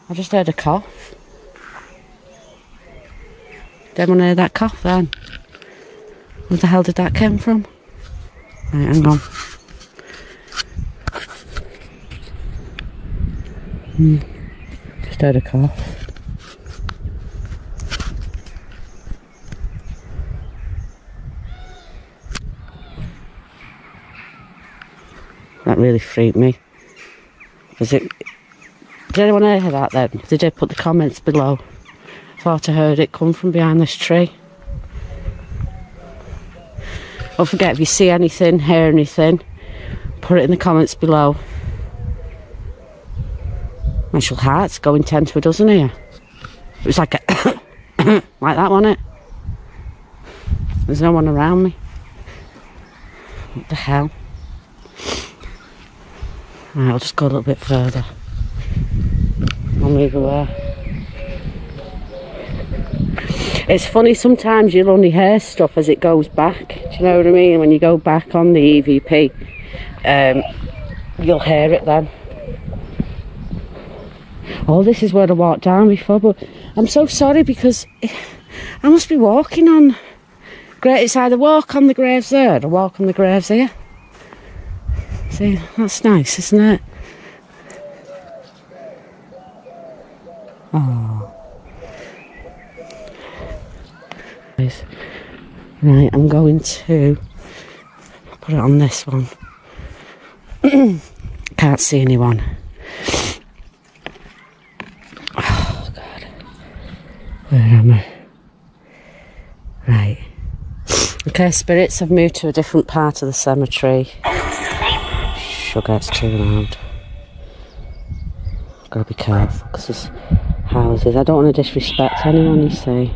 I just heard a cough. Did anyone hear that cough then? Where the hell did that come from? Right, hang on. Just heard a cough. That really freaked me. Was it? Did anyone hear that then? Did they put the comments below? Thought I heard it come from behind this tree. Don't forget, if you see anything, hear anything, put it in the comments below. My actual heart's going 10 to a dozen here. It was like a like that, wasn't it? There's no one around me. What the hell? Right, I'll just go a little bit further. I'll move away. It's funny, sometimes you'll only hear stuff as it goes back. Do you know what I mean? When you go back on the EVP, you'll hear it then. Oh, this is where I walked down before, but I'm so sorry because I must be walking on... It's either walk on the graves there or walk on the graves here. See, that's nice, isn't it? Oh. Right, I'm going to put it on this one. Can't see anyone. Oh, God. Where am I? Right. Okay, spirits, I've moved to a different part of the cemetery. Sugar, it's too loud. I've got to be careful because there's houses. I don't want to disrespect anyone, you see.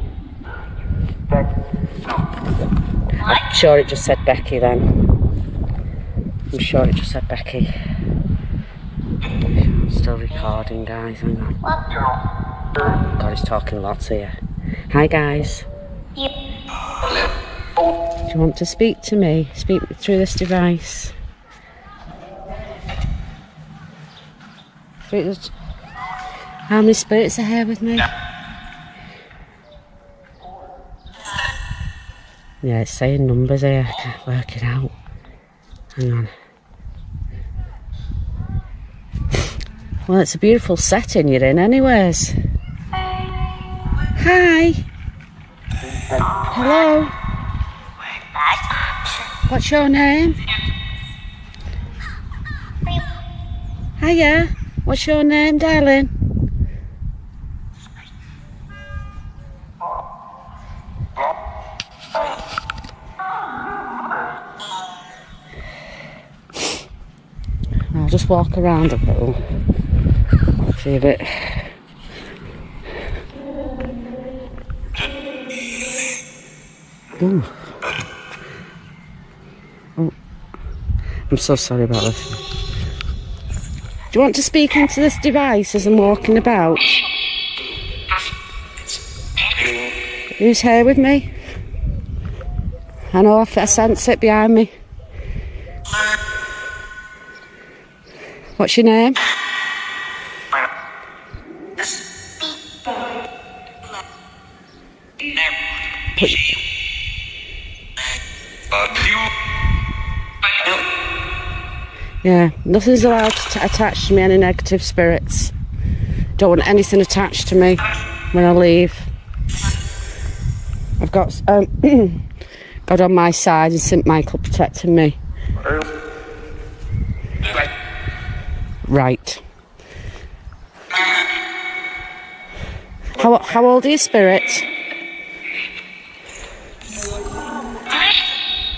I'm sure it just said Becky then. I'm sure it just said Becky. I'm still recording, guys. Hang on. God, he's talking lots here. Hi, guys. Do you want to speak to me? Speak through this device. How many spirits are here with me? Yeah, it's saying numbers here. I can't work it out. Hang on. Well, it's a beautiful setting you're in anyways. Hi. Hello. What's your name? Hiya. What's your name, darling? I'll just walk around a little. See a bit. Ooh. Oh. I'm so sorry about this. Do you want to speak into this device as I'm walking about? Who's here with me? I know I sense it behind me. What's your name? Yeah, nothing's allowed to attach to me, any negative spirits. Don't want anything attached to me when I leave. I've got God on my side and St Michael protecting me. Right. How old are you, spirit?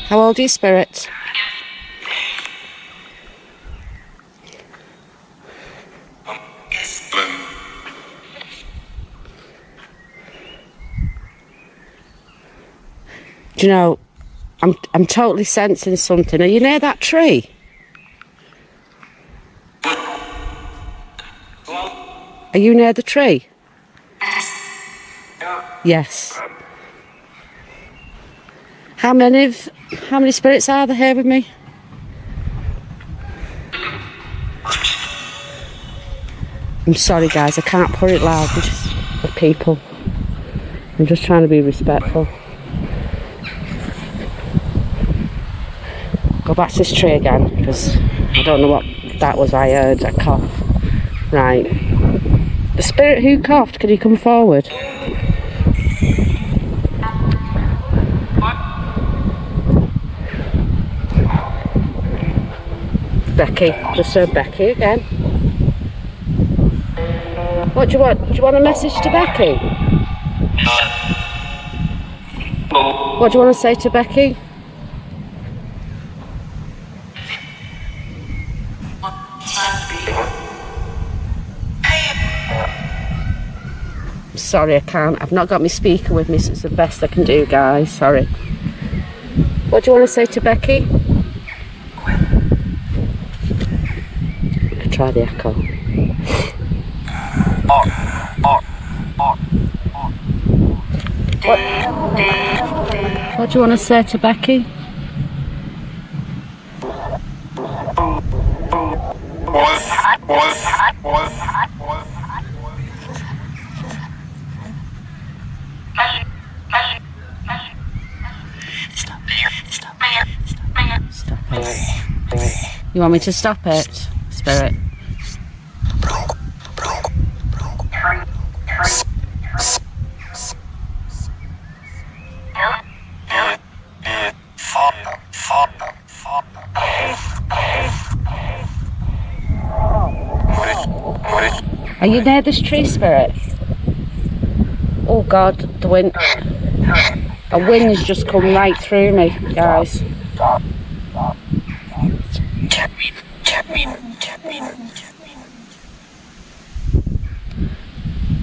How old are you, spirit? Do you know, I'm totally sensing something. Are you near that tree? Are you near the tree? Yes. How many spirits are there here with me? I'm sorry guys, I can't put it loud, I'm just with people. I'm just trying to be respectful. Go back to this tree again, because I don't know what that was I heard, a cough. Right. The spirit who coughed, can you come forward? Becky, just heard Becky again. What do you want? Do you want a message to Becky? What do you want to say to Becky? I'm sorry, I can't. I've not got my speaker with me, so it's the best I can do, guys. Sorry. What do you want to say to Becky? Try the echo. What do you want to say to Becky? Stop it. You want me to stop it, Spirit? Are you near this tree, Spirit? Oh God, the wind. A wind's just come right through me, guys.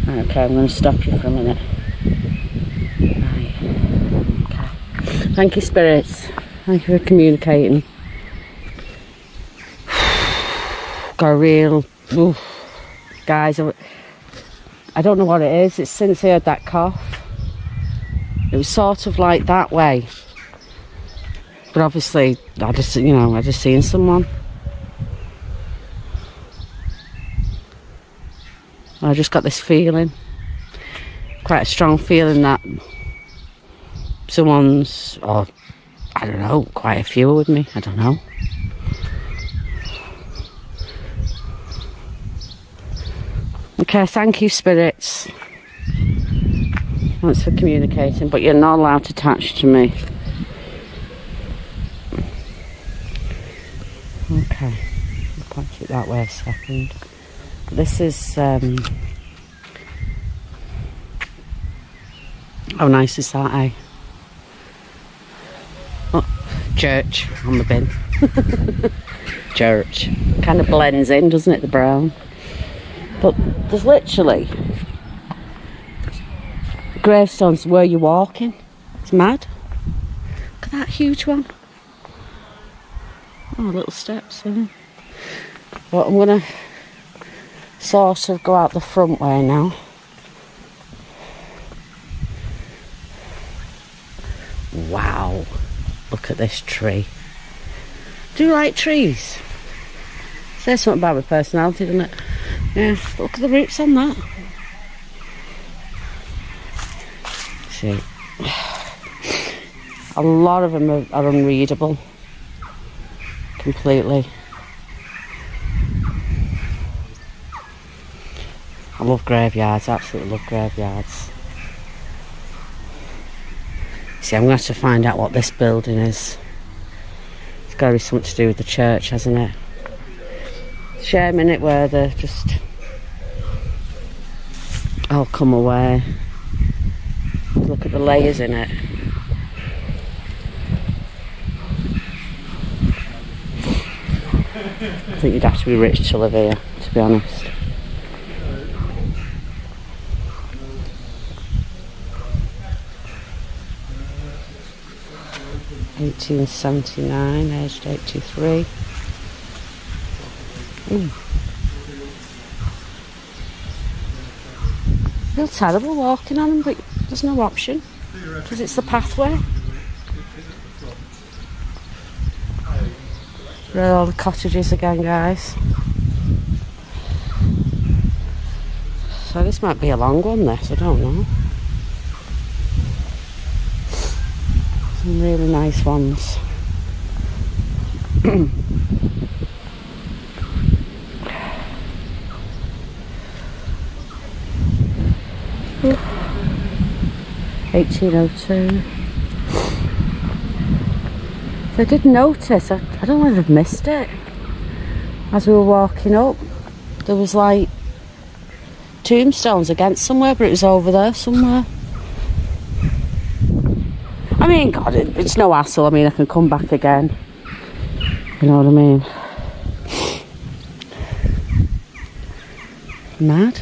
Okay, I'm going to stop you for a minute. Right. Okay. Thank you, spirits. Thank you for communicating. Got a real... Oof. Guys, I don't know what it is. It's since I heard that cough. It was sort of like that way. But obviously, I just, you know, I just seen someone. I just got this feeling, quite a strong feeling that someone's, or I don't know, quite a few are with me, I don't know. Okay, thank you, spirits. Thanks for communicating, but you're not allowed to attach to me. Okay, I'll point it that way a second. This is, how nice is that, eh? Oh, church on the bin. Church. Kind of blends in, doesn't it, the brown? But there's literally gravestones where you're walking. It's mad. Look at that huge one. Oh, little steps in. But I'm gonna sort of go out the front way now. Wow, look at this tree. Do you like trees? Says something about my personality, doesn't it? Yeah, look at the roots on that. See, a lot of them are unreadable completely. I love graveyards, absolutely love graveyards. See, I'm going to have to find out what this building is. It's got to be something to do with the church, hasn't it? Shame in it where they're just all come away. Look at the layers in it. I think you'd have to be rich to live here, to be honest. (1879), aged 83. Ooh. I feel terrible walking on them, but there's no option because it's the pathway. There are all the cottages again, guys. So this might be a long one, this, I don't know. Some really nice ones. 1802. So I did notice, I don't know if I've missed it, as we were walking up, there was like tombstones against somewhere, but it was over there somewhere. I mean, God, it's no hassle. I mean, I can come back again. You know what I mean? Mad.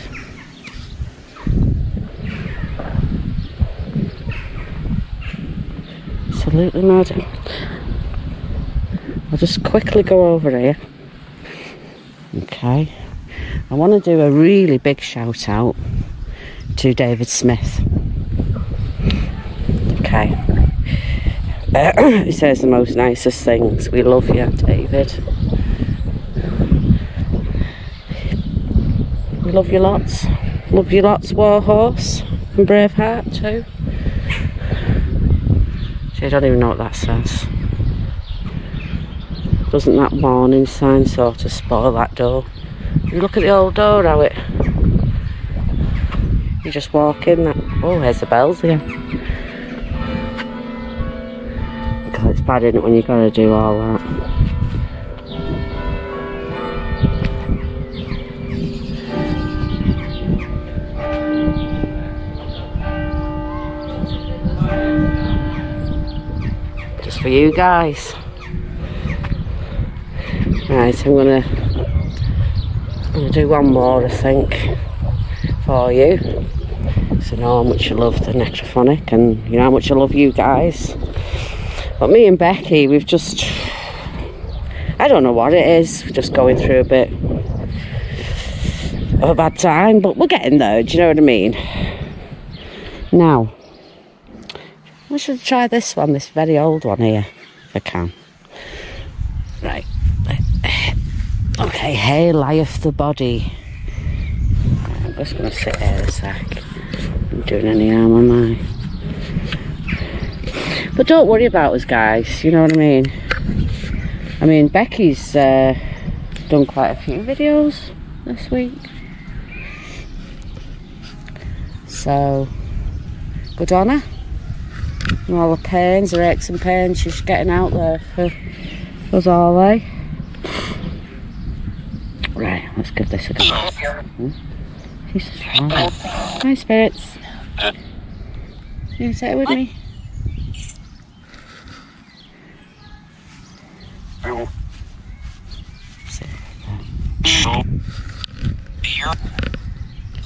Absolutely mad. I'll just quickly go over here. Okay. I want to do a really big shout out to David Smith. Okay. He says the most nicest things. We love you, David. We love you lots. Love you lots, Warhorse and Braveheart too. See, I don't even know what that says. Doesn't that warning sign sort of spoil that door? You look at the old door, how it... You just walk in, that... Oh, here's the bells again. God, it's bad, isn't it, when you've got to do all that. Just for you guys. Right, I'm gonna do one more, I think, for you. So you know how much I love the Necrophonic, and you know how much I love you guys. But me and Becky, we've just... I don't know what it is. We're just going through a bit of a bad time, but we're getting there, do you know what I mean? Now, I should try this one, this very old one here, if I can. Right. Okay, here lieth the body. I'm just going to sit here a sec. I'm doing any harm, am I? But don't worry about us, guys, you know what I mean? I mean, Becky's done quite a few videos this week. So, good on her. And all the pains, her aches and pains she's getting out there for us all, eh? Right, let's give this a go. Jesus, hi, spirits. You can sit with me?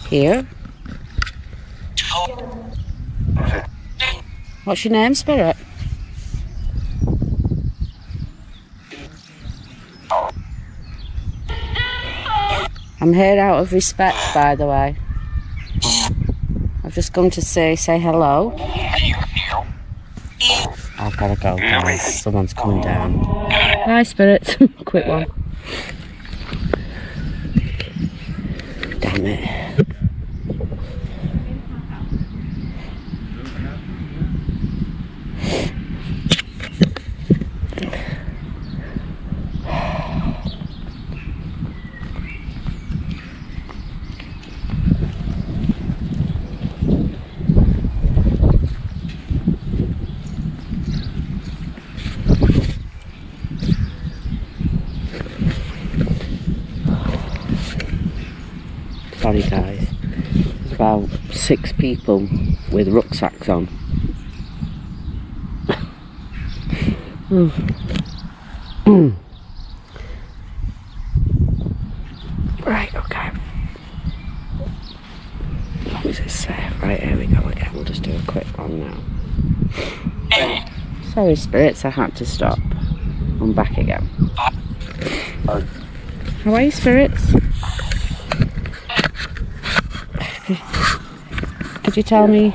Here? What's your name, spirit? I'm here out of respect, by the way. I've just come to say hello. I've got to go, guys. Someone's coming down. Hi, spirits. Quick one. Damn it. Sorry guys, there's about 6 people with rucksacks on. Right, okay. As long as it's safe. Right, here we go again. We'll just do a quick one now. Sorry spirits, I had to stop. I'm back again. How are you, spirits? Could you tell me,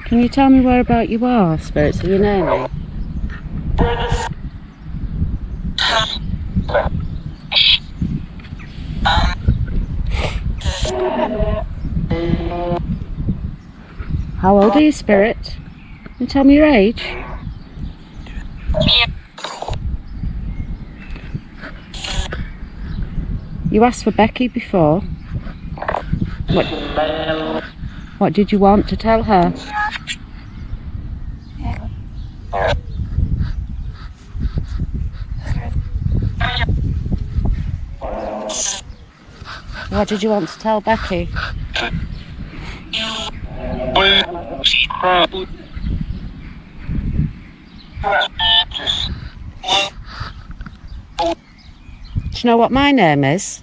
can you tell me whereabout you are, spirits? Are you near me? How old are you, Spirit? Can you tell me your age? You asked for Becky before. What did you want to tell her? What did you want to tell Becky? Do you know what my name is?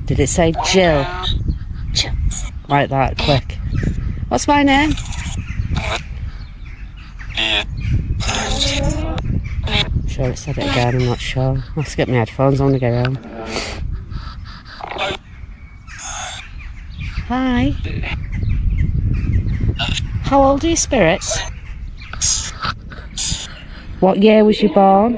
Did it say Jill? Jill. Like that, quick. What's my name? I'm sure it said it again, I'm not sure. I'll have to get my headphones on to get home. Hi. How old are you, Spirit? What year was you born?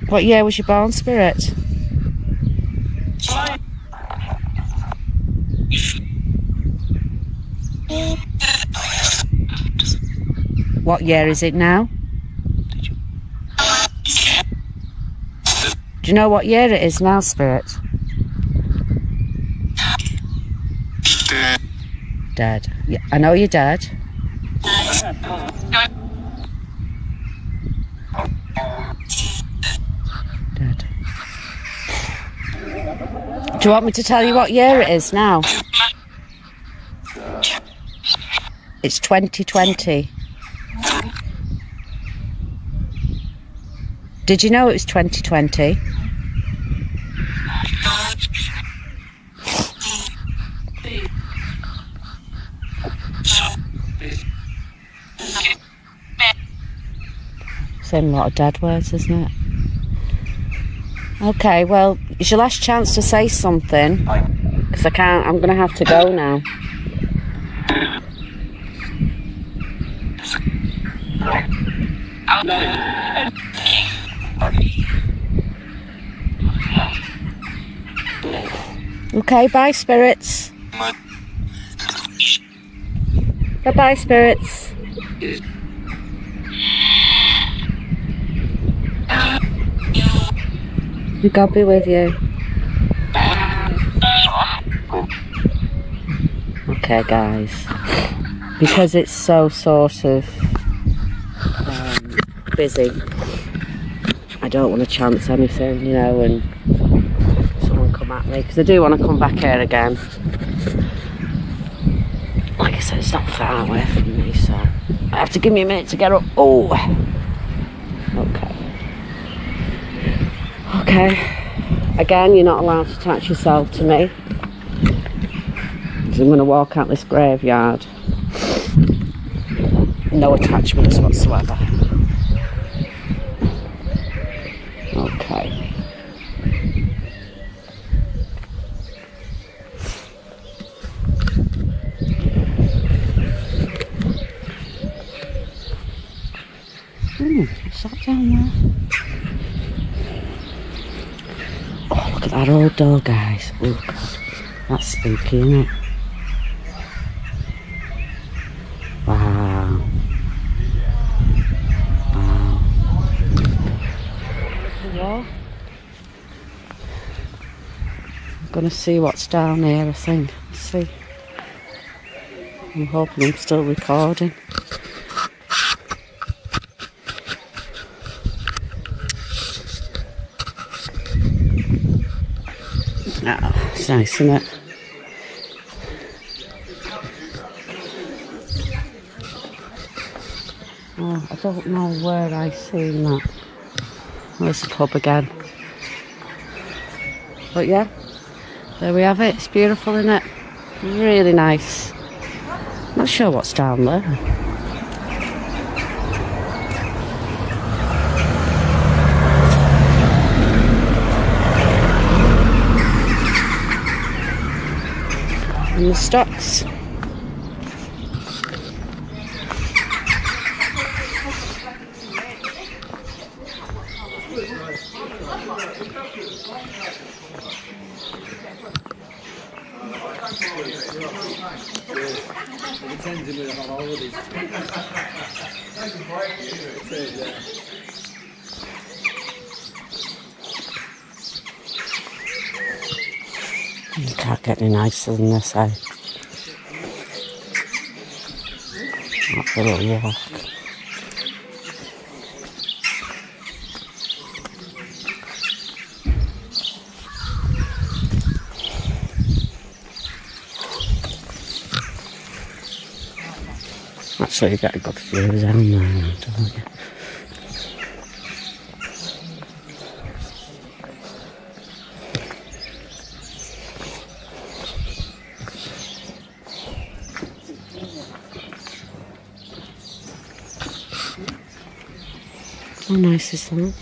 What year was you born, Spirit? What year is it now? Do you know what year it is now, Spirit? Dead. Yeah, I know you're dead. Dead. Do you want me to tell you what year it is now? It's 2020. Did you know it was 2020? Same lot of dead words, isn't it? Okay, well, it's your last chance to say something, because I'm going to have to go now. Okay, bye, spirits. Bye-bye, spirits. God be with you. Okay, guys. Because it's so sort of busy, I don't want to chance anything, you know, and someone come at me, because I do want to come back here again. Like I said, it's not far away from me, so I have to give me a minute to get up. Oh, okay. Again, you're not allowed to attach yourself to me, because I'm going to walk out this graveyard. No attachments whatsoever. Okay. What's that down there? Oh, look at that old door, guys. Oh, God. That's spooky, isn't it? Wow. Wow. Yeah. I'm going to see what's down here, I think. Let's see. I'm hoping I'm still recording. Oh, it's nice, isn't it? Oh, I don't know where I seen that. There's the pub again. But yeah, there we have it. It's beautiful, isn't it? Really nice. Not sure what's down there. And the stocks. You can't get any nicer than this, eh? That's a little walk. Actually, you get a good view down there now, don't you? How nice is that?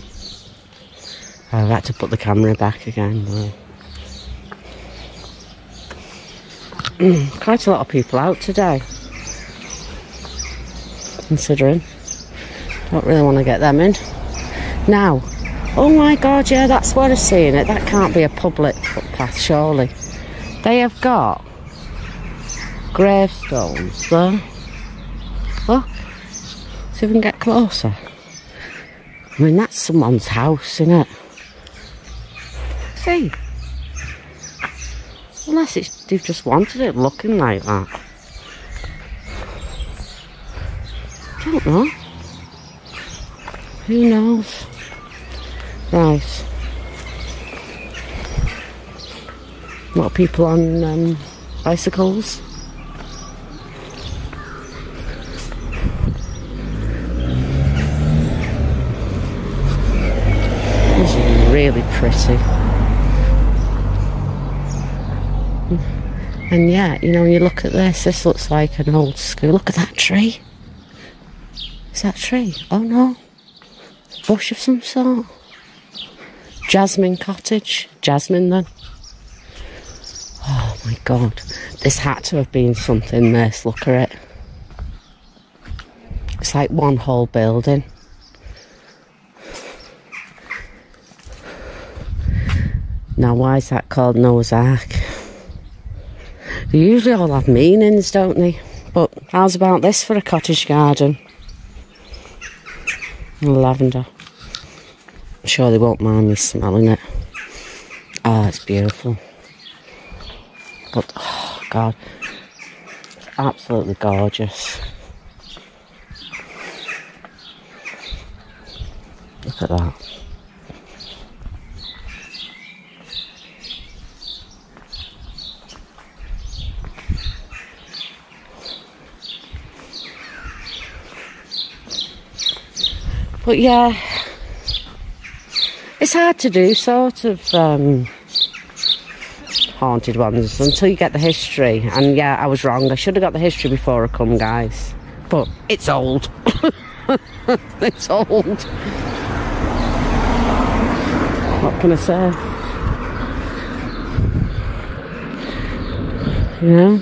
I've had to put the camera back again though. Quite a lot of people out today. Considering. Don't really want to get them in. Now, oh my god, yeah, that's what I'm seeing it. That can't be a public footpath, surely. They have got gravestones there. Oh, see if we can get closer. I mean, that's someone's house, isn't it? See? Unless they've just wanted it looking like that. I don't know. Who knows? Right. A lot of people on bicycles. This is really pretty. And yeah, you know, when you look at this looks like an old school. Look at that tree. Is that a tree? Oh no. Bush of some sort. Jasmine cottage. Jasmine then. Oh my god. This had to have been something, this. Look at it. It's like one whole building. Now why is that called Noah's Ark? They usually all have meanings, don't they? But how's about this for a cottage garden? Lavender. I'm sure they won't mind me smelling it. Oh, it's beautiful. But, oh god, it's absolutely gorgeous. Look at that. But yeah, it's hard to do sort of haunted ones until you get the history. And yeah, I was wrong. I should have got the history before I come, guys. But it's old. It's old. What can I say? You know?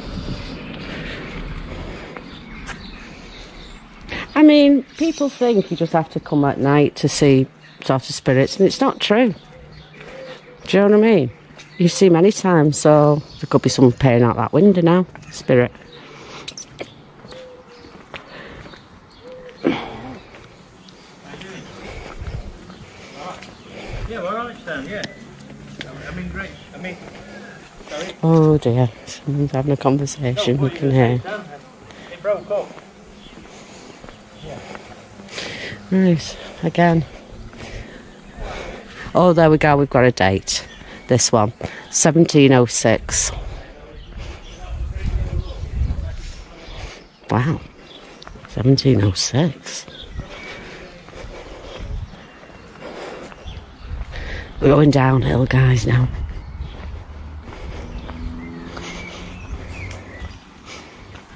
I mean, people think you just have to come at night to see sort of spirits, and it's not true. Do you know what I mean? You see them any time, so there could be someone peering out that window now. Spirit. Yeah, we're alright, Stan, yeah. I mean, great. I mean, sorry. Oh dear, someone's having a conversation, we can hear. It broke up. Right, again. Oh, there we go, we've got a date. This one, 1706. Wow, 1706. We're going downhill, guys, now.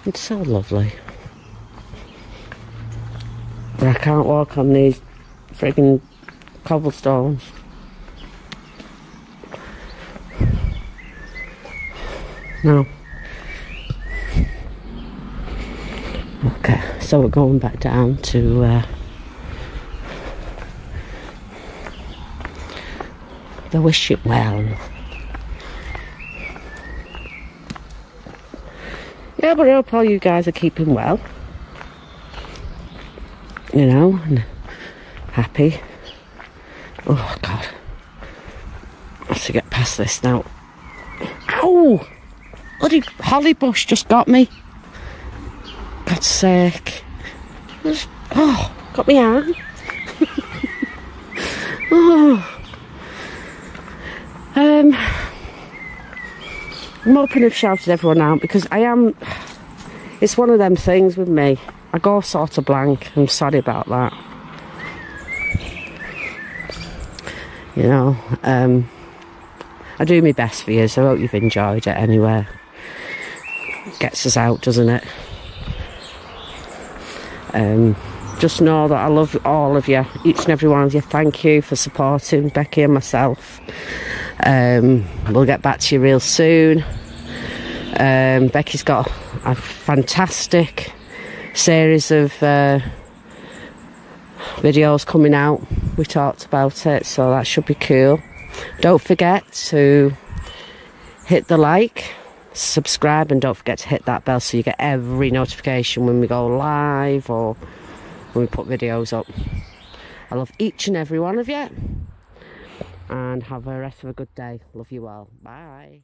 It's so lovely. But I can't walk on these friggin' cobblestones. No. Okay, so we're going back down to the Wishing Well. Yeah, but I hope all you guys are keeping well. You know, and happy. Oh, God. I have to get past this now. Ow! Bloody holly bush just got me. God's sake. Oh, got my arm. Oh. I'm hoping I've shouted everyone out because it's one of them things with me. I go sort of blank. I'm sorry about that. You know, I do my best for you, so I hope you've enjoyed it anyway. Gets us out, doesn't it? Just know that I love all of you, each and every one of you. Thank you for supporting Becky and myself. We'll get back to you real soon. Becky's got a fantastic series of videos coming out. We talked about it, so that should be cool. Don't forget to hit the like, subscribe, and don't forget to hit that bell so you get every notification when we go live or when we put videos up. I love each and every one of you, and have a rest of a good day. Love you all. Bye.